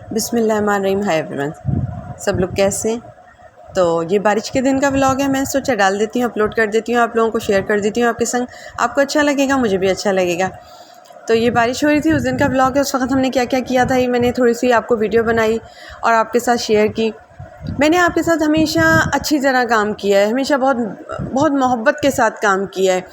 बिस्मिल्लाहिर्रहमानिर्रहीम। Hi everyone, सब लोग कैसे हैं? तो ये बारिश के दिन का व्लॉग है। मैं सोचा डाल देती हूँ, अपलोड कर देती हूँ, आप लोगों को शेयर कर देती हूँ आपके संग। आपको अच्छा लगेगा, मुझे भी अच्छा लगेगा। तो ये बारिश हो रही थी, उस दिन का व्लॉग है। उस वक्त हमने क्या क्या किया था ये मैंने थोड़ी सी आपको वीडियो बनाई और आपके साथ शेयर की। मैंने आपके साथ हमेशा अच्छी तरह काम किया है, हमेशा बहुत बहुत मोहब्बत के साथ काम किया है।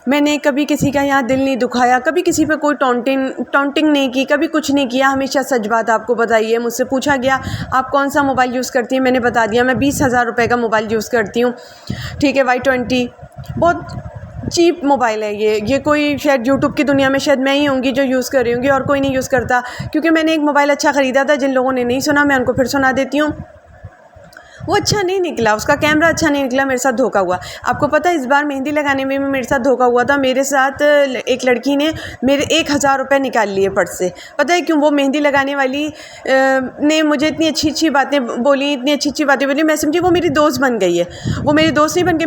मैंने कभी किसी का यहाँ दिल नहीं दुखाया, कभी किसी पे कोई टॉन्टिंग नहीं की, कभी कुछ नहीं किया। हमेशा सच बात आपको बताई है। मुझसे पूछा गया आप कौन सा मोबाइल यूज़ करती हैं, मैंने बता दिया मैं 20,000 रुपये का मोबाइल यूज़ करती हूँ। ठीक है, Y20 बहुत चीप मोबाइल है ये कोई शायद यूट्यूब की दुनिया में शायद मैं ही होंगी जो यूज़ कर रही होंगी और कोई नहीं यूज़ करता। क्योंकि मैंने एक मोबाइल अच्छा ख़रीदा था, जिन लोगों ने नहीं सुना मैं उनको फिर सुना देती हूँ। वो अच्छा नहीं निकला, उसका कैमरा अच्छा नहीं निकला, मेरे साथ धोखा हुआ। आपको पता है इस बार मेहंदी लगाने में भी मेरे साथ धोखा हुआ था। मेरे साथ एक लड़की ने मेरे 1,000 रुपये निकाल लिए पर्स से। पता है क्यों? वो मेहंदी लगाने वाली ने मुझे इतनी अच्छी अच्छी बातें बोली, इतनी अच्छी अच्छी बातें बोली, मैं समझी वो मेरी दोस्त बन गई है। वो मेरी दोस्त नहीं बन के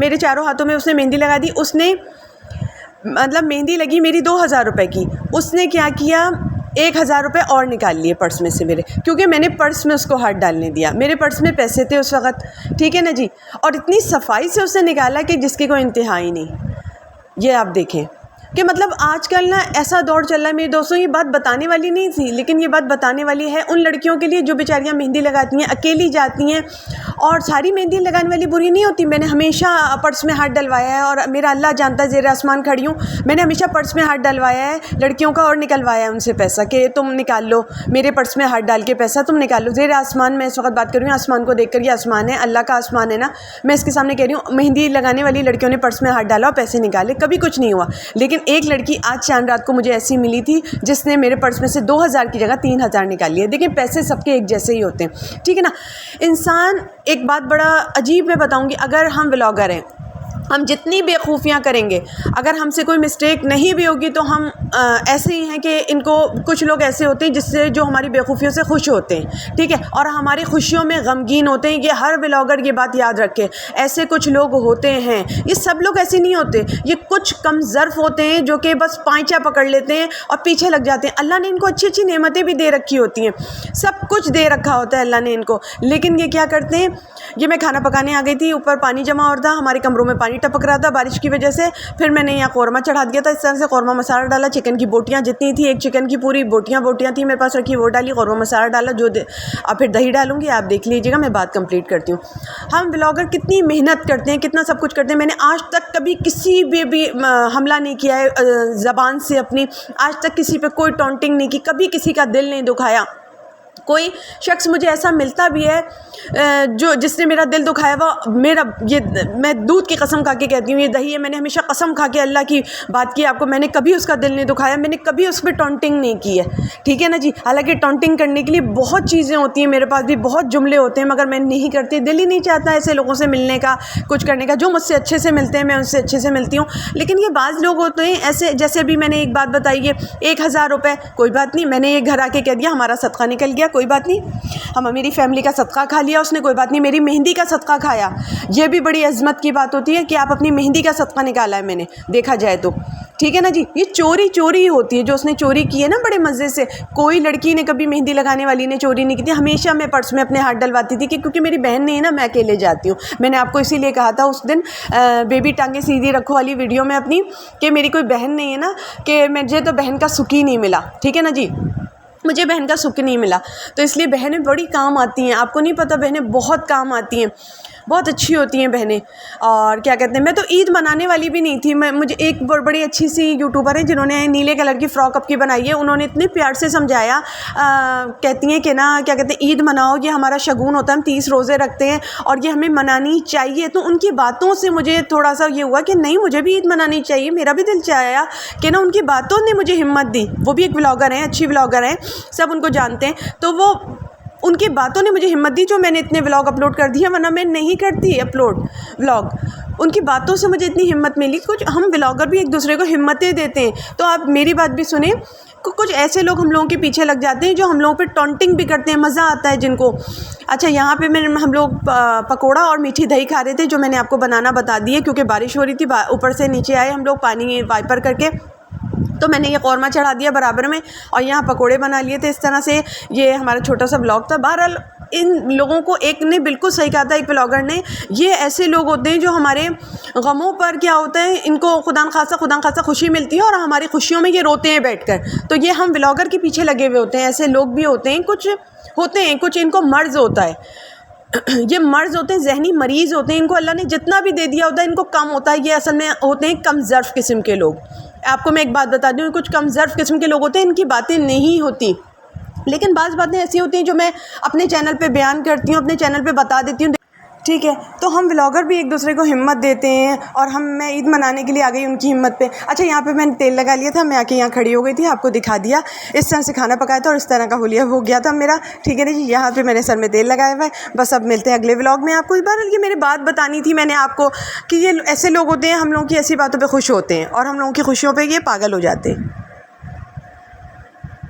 मेरे चारों हाथों में उसने मेहंदी लगा दी। उसने मतलब मेहंदी लगी मेरी 2,000 रुपये की, उसने क्या किया 1,000 रुपये और निकाल लिए पर्स में से मेरे, क्योंकि मैंने पर्स में उसको हाथ डालने दिया। मेरे पर्स में पैसे थे उस वक़्त, ठीक है ना जी। और इतनी सफाई से उसने निकाला कि जिसकी कोई इंतहा ही नहीं। ये आप देखें कि मतलब आजकल ना ऐसा दौर चल रहा है। मेरे दोस्तों ये बात बताने वाली नहीं थी, लेकिन ये बात बताने वाली है उन लड़कियों के लिए जो बेचारियाँ मेहंदी लगाती हैं, अकेली जाती हैं। और सारी मेहंदी लगाने वाली बुरी नहीं होती। मैंने हमेशा पर्स में हाथ डलवाया है और मेरा अल्लाह जानता है, ज़ेर आसमान खड़ी हूँ, मैंने हमेशा पर्स में हाथ डलवाया है लड़कियों का और निकलवाया है उनसे पैसा कि तुम निकाल लो, मेरे पर्स में हाथ डाल के पैसा तुम निकाल लो। ज़ेर आसमान, मैं इस वक्त बात कर रही हूँ आसमान को देख कर, ये आसमान है, अल्लाह का आसमान है ना, मैं इसके सामने कह रही हूँ मेहंदी लगाने वाली लड़कियों ने पर्स में हाथ डाला और पैसे निकाले, कभी कुछ नहीं हुआ। लेकिन एक लड़की आज चांद रात को मुझे ऐसी मिली थी जिसने मेरे पर्स में से 2,000 की जगह 3,000 निकाल लिए। देखिए पैसे सबके एक जैसे ही होते हैं, ठीक है ना। इंसान, एक बात बड़ा अजीब मैं बताऊंगी, अगर हम व्लॉगर हैं, हम जितनी बेवकूफ़ियाँ करेंगे, अगर हमसे कोई मिस्टेक नहीं भी होगी तो हम ऐसे ही हैं कि इनको कुछ लोग ऐसे होते हैं जिससे जो हमारी बेवकूफ़ियों से खुश होते हैं, ठीक है, और हमारी खुशियों में गमगीन होते हैं। ये हर व्लॉगर ये बात याद रखे, ऐसे कुछ लोग होते हैं। ये सब लोग ऐसे नहीं होते, ये कुछ कम ज़र्फ़ होते हैं जो कि बस पाँचा पकड़ लेते हैं और पीछे लग जाते हैं। अल्लाह ने इनको अच्छी अच्छी नेमतें भी दे रखी होती हैं, सब कुछ दे रखा होता है अल्लाह ने इनको, लेकिन ये क्या करते हैं। ये मैं खाना पकाने आ गई थी, ऊपर पानी जमा हो रहा था, हमारे कमरों में पानी टपक रहा था बारिश की वजह से। फिर मैंने यहाँ कौरमा चढ़ा दिया था, इस तरह से कौरमा मसाला डाला, चिकन की बोटियाँ जितनी थी, एक चिकन की पूरी बोटियाँ थी मेरे पास रखी, वो डाली, कौरमा मसाला डाला, अब फिर दही डालूंगी, आप देख लीजिएगा, मैं बात कंप्लीट करती हूँ। हम ब्लॉगर कितनी मेहनत करते हैं, कितना सब कुछ करते हैं। मैंने आज तक कभी किसी भी हमला नहीं किया है ज़बान से अपनी, आज तक किसी पे कोई टॉन्टिंग नहीं की, कभी किसी का दिल नहीं दुखाया। कोई शख्स मुझे ऐसा मिलता भी है जो जिसने मेरा दिल दुखाया हुआ, मैं दूध की कसम खा के कहती हूँ, ये दही है, मैंने हमेशा कसम खा के अल्लाह की बात की आपको, मैंने कभी उसका दिल नहीं दुखाया, मैंने कभी उस पर टॉन्टिंग नहीं की है, ठीक है ना जी। हालांकि टॉन्टिंग करने के लिए बहुत चीज़ें होती हैं, मेरे पास भी बहुत जुमले होते हैं, मगर मैं नहीं करती, दिल ही नहीं चाहता ऐसे लोगों से मिलने का, कुछ करने का। जो मुझसे अच्छे से मिलते हैं मैं उनसे अच्छे से मिलती हूँ। लेकिन ये बाज़ लोग होते हैं ऐसे, जैसे अभी मैंने एक बात बताई है, 1,000 रुपये, कोई बात नहीं, मैंने ये घर आके कह दिया हमारा सदका निकल गया, कोई बात नहीं, हम मेरी फैमिली का सदका खा लिया उसने, कोई बात नहीं, मेरी मेहंदी का सदका खाया, ये भी बड़ी अज़मत की बात होती है कि आप अपनी मेहंदी का सदका निकाला है मैंने, देखा जाए तो, ठीक है ना जी। ये चोरी होती है, जो उसने चोरी की है ना बड़े मज़े से। कोई लड़की ने कभी मेहंदी लगाने वाली ने चोरी नहीं की थी, हमेशा मैं पर्स में अपने हाथ डलवाती थी कि क्योंकि मेरी बहन नहीं है ना, मैं अकेले जाती हूँ। मैंने आपको इसीलिए कहा था उस दिन बेबी टांगे सीधी रखो वाली वीडियो में अपनी, कि मेरी कोई बहन नहीं है ना, कि मुझे तो बहन का सुख ही नहीं मिला, ठीक है ना जी, मुझे बहन का सुख नहीं मिला। तो इसलिए बहनें बड़ी काम आती हैं, आपको नहीं पता, बहनें बहुत काम आती हैं, बहुत अच्छी होती हैं बहनें। और क्या कहते हैं, मैं तो ईद मनाने वाली भी नहीं थी। मुझे एक बड़ी अच्छी सी यूट्यूबर है जिन्होंने नीले कलर की फ़्रॉक आपकी बनाई है, उन्होंने इतने प्यार से समझाया, कहती हैं कि ना क्या कहते हैं, ईद मनाओ, ये हमारा शगुन होता है, हम 30 रोज़े रखते हैं और ये हमें मनानी चाहिए। तो उनकी बातों से मुझे थोड़ा सा ये हुआ कि नहीं, मुझे भी ईद मनानी चाहिए, मेरा भी दिल चाहा कि ना, उनकी बातों ने मुझे हिम्मत दी। वो भी एक व्लॉगर हैं, अच्छी व्लॉगर हैं, सब उनको जानते हैं, तो वो उनकी बातों ने मुझे हिम्मत दी जो मैंने इतने व्लॉग अपलोड कर दिए, वरना मैं नहीं करती अपलोड व्लॉग। उनकी बातों से मुझे इतनी हिम्मत मिली। कुछ हम व्लॉगर भी एक दूसरे को हिम्मतें देते हैं, तो आप मेरी बात भी सुने। कुछ ऐसे लोग हम लोगों के पीछे लग जाते हैं जो हम लोगों पे टॉन्टिंग भी करते हैं, मज़ा आता है जिनको। अच्छा, यहाँ पे हम लोग पकोड़ा और मीठी दही खा रहे थे, जो मैंने आपको बनाना बता दी है, क्योंकि बारिश हो रही थी, ऊपर से नीचे आए हम लोग पानी वाइपर करके। तो मैंने ये कौरमा चढ़ा दिया बराबर में और यहाँ पकोड़े बना लिए थे। इस तरह से ये हमारा छोटा सा ब्लॉग था। बहरहाल इन लोगों को एक ने बिल्कुल सही कहा था, एक ब्लॉगर ने, ये ऐसे लोग होते हैं जो हमारे गमों पर क्या होता है, इनको खुदा न खासा खुशी मिलती है और हमारी खुशियों में ये रोते हैं बैठकर। तो ये हम ब्लॉगर के पीछे लगे हुए होते हैं। ऐसे लोग भी होते हैं, कुछ इनको मर्ज़ होता है। ये मर्ज़ होते हैं, ज़हनी मरीज़ होते हैं। इनको अल्लाह ने जितना भी दे दिया होता है इनको कम होता है। ये असल में होते हैं कम ज़र्फ़ किस्म के लोग। आपको मैं एक बात बता दूँ, कुछ कम ज़र्फ़ किस्म के लोग होते हैं, इनकी बातें नहीं होती, लेकिन बाज़ बातें ऐसी होती हैं जो मैं अपने चैनल पे बयान करती हूँ, अपने चैनल पे बता देती हूँ। ठीक है, तो हम व्लॉगर भी एक दूसरे को हिम्मत देते हैं और मैं ईद मनाने के लिए आ गई उनकी हिम्मत पे। अच्छा, यहाँ पे मैंने तेल लगा लिया था, मैं आके यहाँ खड़ी हो गई थी, आपको दिखा दिया। इस तरह से खाना पकाया था और इस तरह का हुलिया हो गया था मेरा। ठीक है ना जी, यहाँ पे मैंने सर में तेल लगाया हुआ है। बस अब मिलते हैं अगले व्लॉग में। आपको इस बार ये मेरी बात बतानी थी मैंने आपको कि ये ऐसे लोग होते हैं, हम लोगों की ऐसी बातों पर खुश होते हैं और हम लोगों की खुशियों पर ये पागल हो जाते हैं।